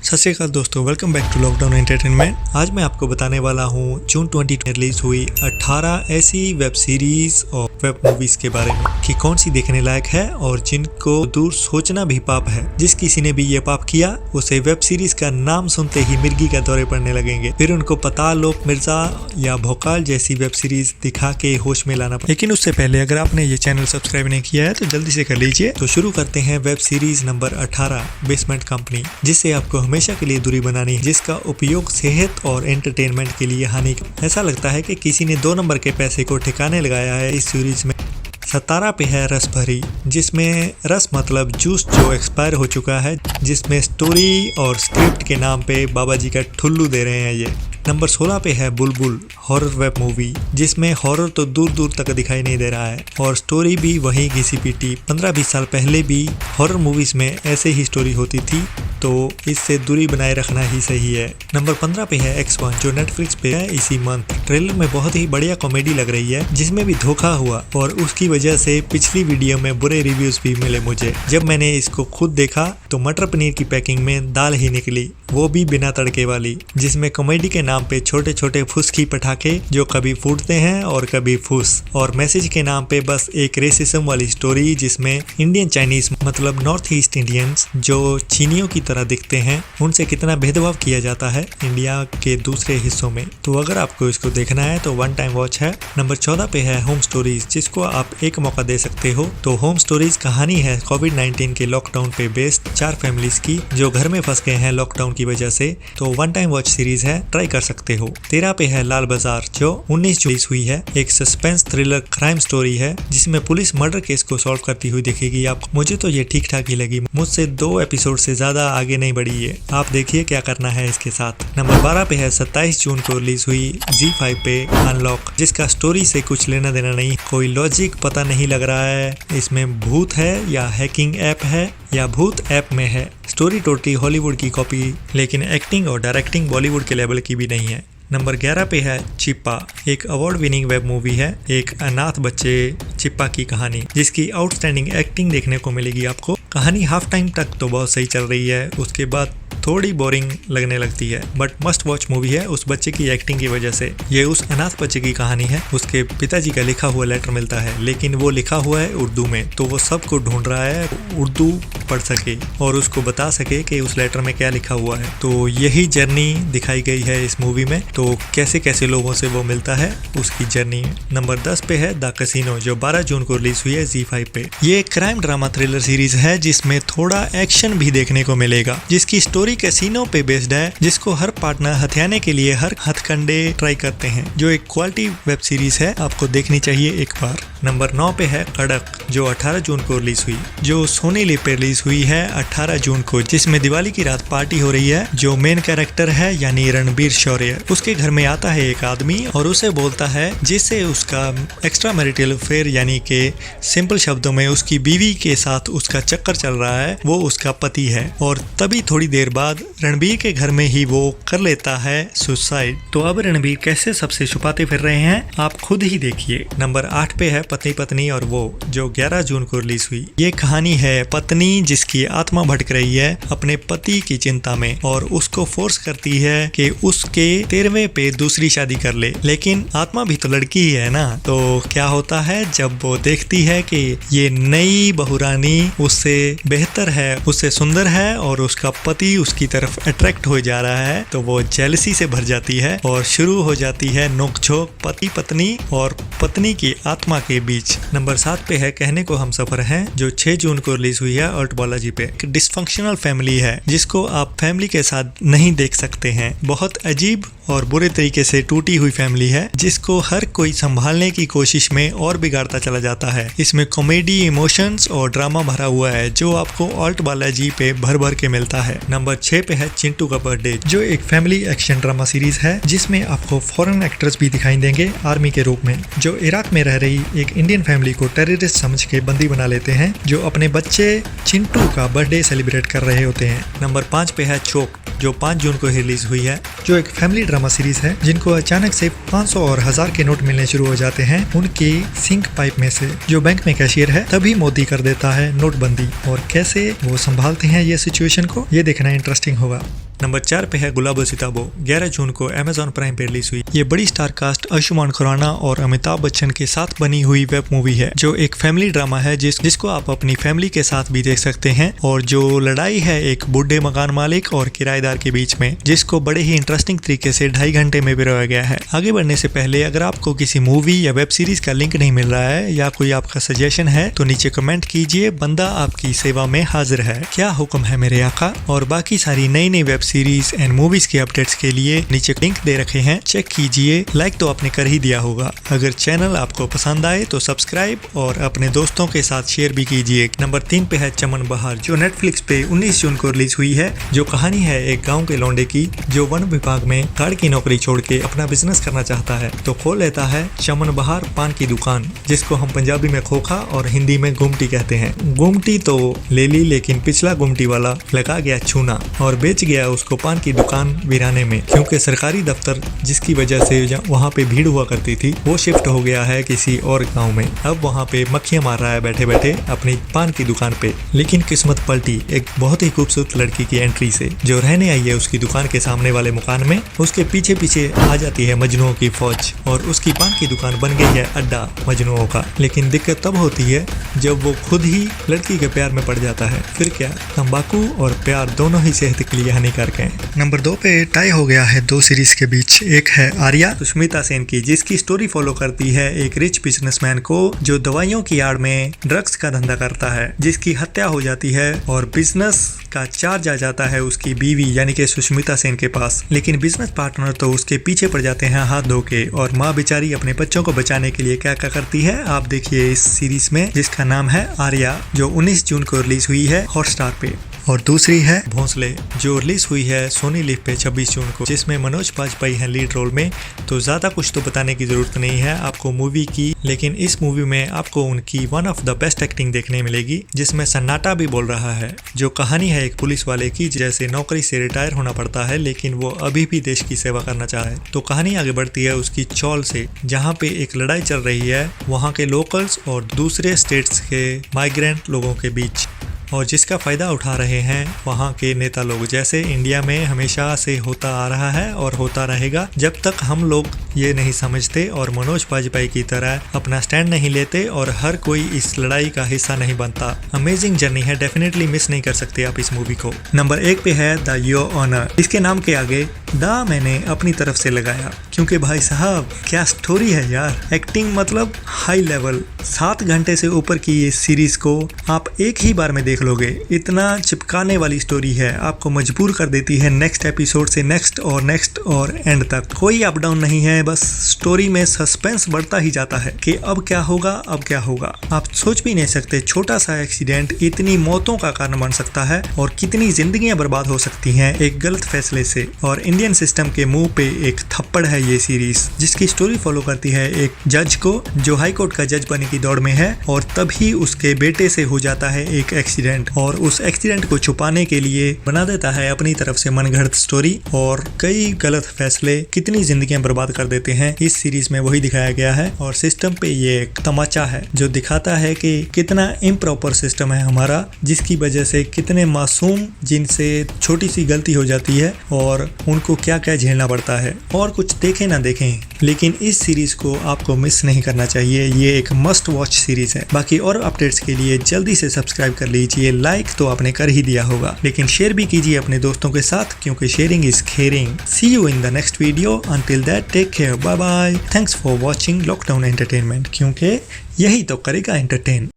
सत श्री अकाल दोस्तों, welcome back to lockdown entertainment. आज मैं आपको बताने वाला हूँ जून 2020 रिलीज हुई 18 ऐसी वेब सीरीज और वेब मूवीज के बारे में कि कौन सी देखने लायक है और जिनको दूर सोचना भी पाप है। जिस किसी ने भी ये पाप किया उसे वेब सीरीज का नाम सुनते ही मिर्गी का दौरे पड़ने लगेंगे, फिर उनको पताल लोक मिर्जा या भोकाल जैसी वेब सीरीज दिखा के होश में लाना पड़ेगा। लेकिन उससे पहले अगर आपने ये चैनल सब्सक्राइब नहीं किया है तो जल्दी से कर लीजिए। तो शुरू करते हैं web series number 18 basement company, जिससे आपको हमेशा के लिए दूरी बनानी है, जिसका उपयोग सेहत और एंटरटेनमेंट के लिए हानिकारक। ऐसा लगता है कि किसी ने 2 नंबर के पैसे को ठिकाने लगाया है इस सीरीज में। 17 पे है रस भरी, जिसमें रस मतलब जूस जो एक्सपायर हो चुका है, जिसमें स्टोरी और स्क्रिप्ट के नाम पे बाबा जी का ठुल्लू दे रहे हैं ये। नंबर 16 पे है बुलबुल, हॉरर वेब मूवी, जिसमें हॉरर तो दूर दूर तक दिखाई नहीं दे रहा है और स्टोरी भी वही घिसी पीटी। 15-20 साल पहले भी हॉरर मूवीज में ऐसे ही स्टोरी होती थी, तो इससे दूरी बनाए रखना ही सही है। नंबर 15 पे है X1, जो नेटफ्लिक्स पे है इसी मंथ। ट्रेलर में बहुत ही बढ़िया कॉमेडी लग रही है, जिसमें भी धोखा हुआ और उसकी वजह से पिछली वीडियो में बुरे रिव्यूज भी मिले मुझे। जब मैंने इसको खुद देखा तो मटर पनीर की पैकिंग में दाल ही निकली, वो भी बिना तड़के वाली, जिसमें कॉमेडी के नाम पे छोटे छोटे फुसकी पटाखे जो कभी फूटते हैं और कभी फुस, और मैसेज के नाम पे बस एक रेसिज्म वाली स्टोरी, जिसमें इंडियन चाइनीज मतलब नॉर्थ ईस्ट इंडियंस जो चीनियों की तरह दिखते हैं उनसे कितना भेदभाव किया जाता है इंडिया के दूसरे हिस्सों में। तो अगर आपको इसको देखना है तो वन टाइम वॉच है। नंबर 14 पे है होम स्टोरीज, जिसको आप एक मौका दे सकते हो। तो होम स्टोरीज कहानी है कोविड-19 के लॉकडाउन पे बेस्ड 4 फैमिलीज की जो घर में फंस गए हैं लॉकडाउन की वजह से। तो वन टाइम वॉच सीरीज है, ट्राई कर सकते हो। 13 पे है लाल बाजार, जो 19 रिलीज हुई है। एक सस्पेंस थ्रिलर क्राइम स्टोरी है, जिसमें पुलिस मर्डर केस को सॉल्व करती हुई दिखेगी आपको। मुझे तो ये ठीक ठाक ही लगी, मुझसे 2 एपिसोड से ज्यादा आगे नहीं बढ़ी है। आप देखिए क्या करना है इसके साथ। नंबर 12 पे है 27 जून को रिलीज हुई ZEE5 पे अनलॉक, जिसका स्टोरी से कुछ लेना देना नहीं, कोई लॉजिक पता नहीं लग रहा है इसमें भूत है या हैकिंग ऐप है या भूत ऐप में है। स्टोरी टोटली हॉलीवुड की कॉपी, लेकिन एक्टिंग और डायरेक्टिंग बॉलीवुड के लेवल की भी नहीं है। नंबर 11 पे है चिप्पा, एक अवार्ड विनिंग वेब मूवी है, एक अनाथ बच्चे चिप्पा की कहानी, जिसकी आउटस्टैंडिंग एक्टिंग देखने को मिलेगी आपको। कहानी हाफ टाइम तक तो बहुत सही चल रही है, उसके बाद थोड़ी बोरिंग लगने लगती है, बट मस्ट वॉच मूवी है उस बच्चे की एक्टिंग की वजह से। ये उस अनाथ बच्चे की कहानी है, उसके पिताजी का लिखा हुआ लेटर मिलता है, लेकिन वो लिखा हुआ है उर्दू में, तो वो सबको ढूंढ रहा है उर्दू पढ़ सके और उसको बता सके कि उस लेटर में क्या लिखा हुआ है। तो यही जर्नी दिखाई गई है इस मूवी में, तो कैसे कैसे लोगों से वो मिलता है उसकी जर्नी। नंबर 10 पे है द कैसीनो, जो 12 जून को रिलीज हुई है ZEE5 पे। ये एक क्राइम ड्रामा थ्रिलर सीरीज है, जिसमें थोड़ा एक्शन भी देखने को मिलेगा, जिसकी स्टोरी कैसीनो पे बेस्ड है, जिसको हर पार्टनर हथियाने के लिए हर हथकंडे ट्राई करते हैं, जो एक क्वालिटी वेब सीरीज है, आपको देखनी चाहिए एक बार। नंबर 9 पे है कड़क, जो 18 जून को रिलीज हुई, जो सोनी लिव पे रिलीज हुई है 18 जून को, जिसमें दिवाली की रात पार्टी हो रही है। जो मेन कैरेक्टर है यानी रणबीर शौर्य, उसके घर में आता है एक आदमी और उसे बोलता है, जिससे उसका एक्स्ट्रा मैरिटल अफेयर यानी के सिंपल शब्दों में उसकी बीवी के साथ उसका चक्कर चल रहा है, वो उसका पति है। और तभी थोड़ी देर बाद रणबीर के घर में ही वो कर लेता है सुसाइड। तो अब रणबीर कैसे सबसे छुपाते फिर रहे हैं आप खुद ही देखिए। नंबर 8 पे है पत्नी पत्नी और वो, जो 11 जून को रिलीज हुई। ये कहानी है पत्नी जिसकी आत्मा भटक रही है अपने पति की चिंता में और उसको फोर्स करती है कि उसके 13वें पे दूसरी शादी कर ले, लेकिन आत्मा भी तो लड़की ही है ना। तो क्या होता है जब वो देखती है कि ये नई बहुरानी उससे बेहतर है, उससे सुंदर है और उसका पति उसकी तरफ अट्रैक्ट हो जा रहा है, तो वो जेलसी से भर जाती है और शुरू हो जाती है नोकझोंक पति पत्नी और पत्नी की आत्मा के बीच। नंबर 7 पे है कहने को हम सफर हैं, जो 6 जून को रिलीज हुई है अर्ट बालाजी पे। एक डिसफंक्शनल फैमिली है, जिसको आप फैमिली के साथ नहीं देख सकते हैं। बहुत अजीब और बुरे तरीके से टूटी हुई फैमिली है, जिसको हर कोई संभालने की कोशिश में और बिगाड़ता चला जाता है। इसमें कॉमेडी, इमोशंस और ड्रामा भरा हुआ है, जो आपको अर्ट बालाजी पे भर भर के मिलता है। नंबर 6 पे है चिंटू का बर्थडे, जो एक फैमिली एक्शन ड्रामा सीरीज है, जिसमें आपको फॉरेन एक्टर्स भी दिखाई देंगे आर्मी के रूप में, जो इराक में रह रही एक इंडियन फैमिली को टेररिस्ट समझ के बंदी बना लेते हैं, जो अपने बच्चे चिंटू का बर्थडे सेलिब्रेट कर रहे होते हैं। नंबर 5 पे है चोक, जो 5 जून को रिलीज हुई है, जो एक फैमिली ड्रामा सीरीज है जिनको अचानक से 500 और 1000 के नोट मिलने शुरू हो जाते हैं उनकी सिंक पाइप में से। जो बैंक में कैशियर है तभी मोदी कर देता है नोटबंदी, और कैसे वो संभालते हैं ये सिचुएशन को, ये देखना इंटरेस्टिंग होगा। नंबर 4 पे है गुलाबो सिताबो। 11 जून को अमेजॉन प्राइम पे रिलीज हुई। ये बड़ी स्टार कास्ट आयुष्मान खुराना और अमिताभ बच्चन के साथ बनी हुई वेब मूवी है, जो एक फैमिली ड्रामा है जिसको आप अपनी फैमिली के साथ भी देख सकते हैं, और जो लड़ाई है एक बूढ़े मकान मालिक और किराएदार के बीच में, जिसको बड़े ही इंटरेस्टिंग तरीके से 2.5 घंटे में पिरोया गया है। आगे बढ़ने से पहले अगर आपको किसी मूवी या वेब सीरीज का लिंक नहीं मिल रहा है या कोई आपका सजेशन है तो नीचे कमेंट कीजिए, बंदा आपकी सेवा में हाजिर है। क्या हुक्म है मेरे आका। और बाकी सारी नई नई वेब सीरीज एंड मूवीज के अपडेट्स के लिए नीचे लिंक दे रखे हैं, चेक कीजिए। लाइक तो आपने कर ही दिया होगा। अगर चैनल आपको पसंद आए तो सब्सक्राइब और अपने दोस्तों के साथ शेयर भी कीजिए। नंबर 3 पे है चमन बहार, जो नेटफ्लिक्स पे 19 जून को रिलीज हुई है। जो कहानी है एक गाँव के लौंडे की जो वन विभाग में गार्ड की नौकरी छोड़ के अपना बिजनेस करना चाहता है, तो खोल लेता है चमन बहार पान की दुकान, जिसको हम पंजाबी में खोखा और हिंदी में गुमटी कहते हैं। गुमटी तो ले ली, लेकिन पिछला गुमटी वाला लगा गया छूना और बेच गया उसको पान की दुकान वीराने में, क्योंकि सरकारी दफ्तर जिसकी वजह से वहाँ पे भीड़ हुआ करती थी वो शिफ्ट हो गया है किसी और गांव में। अब वहाँ पे मक्खियां मार रहा है बैठे बैठे अपनी पान की दुकान पे। लेकिन किस्मत पलटी एक बहुत ही खूबसूरत लड़की की एंट्री से, जो रहने आई है उसकी दुकान के सामने वाले मकान में। उसके पीछे पीछे आ जाती है मजनुओं की फौज और उसकी पान की दुकान बन गई है अड्डा मजनुओं का। लेकिन दिक्कत तब होती है जब वो खुद ही लड़की के प्यार में पड़ जाता है। फिर क्या, तंबाकू और प्यार दोनों ही सेहत के लिए हानिकारक है। नंबर 2 पे टाई हो गया है 2 सीरीज के बीच। एक है आर्या सुष्मिता सेन की, जिसकी स्टोरी फॉलो करती है एक रिच बिजनेसमैन को जो दवाइयों की आड़ में ड्रग्स का धंधा करता है, जिसकी हत्या हो जाती है और बिजनेस का चार्ज आ जाता है उसकी बीवी यानी कि सुष्मिता सेन के पास। लेकिन बिजनेस पार्टनर तो उसके पीछे पड़ जाते हैं हाथ धो के, और माँ बेचारी अपने बच्चों को बचाने के लिए क्या क्या करती है आप देखिए इस सीरीज में, जिसका नाम है आर्या, जो 19 जून को रिलीज हुई है हॉटस्टार पे। और दूसरी है भोंसले, जो रिलीज हुई है सोनी लिव पे 26 जून को, जिसमें मनोज बाजपेयी हैं लीड रोल में। तो ज्यादा कुछ तो बताने की जरूरत नहीं है आपको मूवी की, लेकिन इस मूवी में आपको उनकी one of the best acting देखने मिलेगी, जिसमें सन्नाटा भी बोल रहा है। जो कहानी है एक पुलिस वाले की, जैसे नौकरी से रिटायर होना पड़ता है लेकिन वो अभी भी देश की सेवा करना चाहे। तो कहानी आगे बढ़ती है उसकी चौल से, जहाँ पे एक लड़ाई चल रही है वहाँ के लोकल्स और दूसरे स्टेट्स के माइग्रेंट लोगों के बीच, और जिसका फ़ायदा उठा रहे हैं वहाँ के नेता लोग, जैसे इंडिया में हमेशा से होता आ रहा है और होता रहेगा जब तक हम लोग ये नहीं समझते और मनोज बाजपेयी की तरह अपना स्टैंड नहीं लेते और हर कोई इस लड़ाई का हिस्सा नहीं बनता। अमेजिंग जर्नी है, डेफिनेटली मिस नहीं कर सकते आप इस मूवी को। नंबर 1 पे है द योर ऑनर। इसके नाम के आगे द मैंने अपनी तरफ से लगाया, क्योंकि भाई साहब क्या स्टोरी है यार। एक्टिंग मतलब हाई लेवल। 7 घंटे से ऊपर की ये सीरीज को आप एक ही बार में देख लोगे। इतना चिपकाने वाली स्टोरी है, आपको मजबूर कर देती है नेक्स्ट एपिसोड से नेक्स्ट और एंड तक। कोई अप डाउन नहीं है, बस स्टोरी में सस्पेंस बढ़ता ही जाता है कि अब क्या होगा अब क्या होगा। आप सोच भी नहीं सकते छोटा सा एक्सीडेंट इतनी मौतों का कारण बन सकता है और कितनी जिंदगियां बर्बाद हो सकती हैं एक गलत फैसले से। और इंडियन सिस्टम के मुंह पे एक थप्पड़ है ये सीरीज, जिसकी स्टोरी फॉलो करती है एक जज को जो हाई कोर्ट का जज बनने की दौड़ में है, और तभी उसके बेटे से हो जाता है एक एक्सीडेंट, और उस एक्सीडेंट को छुपाने के लिए बना देता है अपनी तरफ से मनगढ़ंत स्टोरी, और कई गलत फैसले कितनी जिंदगियां बर्बाद कर देते हैं इस सीरीज में वही दिखाया गया है। और सिस्टम पे ये एक तमाचा है जो दिखाता है कि कितना इम्प्रॉपर सिस्टम है हमारा, जिसकी वजह से कितने मासूम जिनसे छोटी सी गलती हो जाती है और उनको क्या क्या झेलना पड़ता है। और कुछ देखें ना देखें, लेकिन इस सीरीज को आपको मिस नहीं करना चाहिए। ये एक मस्ट वॉच सीरीज है। बाकी और अपडेट्स के लिए जल्दी से सब्सक्राइब कर लीजिए। लाइक तो आपने कर ही दिया होगा, लेकिन शेयर भी कीजिए अपने दोस्तों के साथ, क्योंकि sharing is caring. See you in the next video. Until that take care, bye bye. Thanks for watching lockdown entertainment, क्योंकि यही तो करेगा एंटरटेन।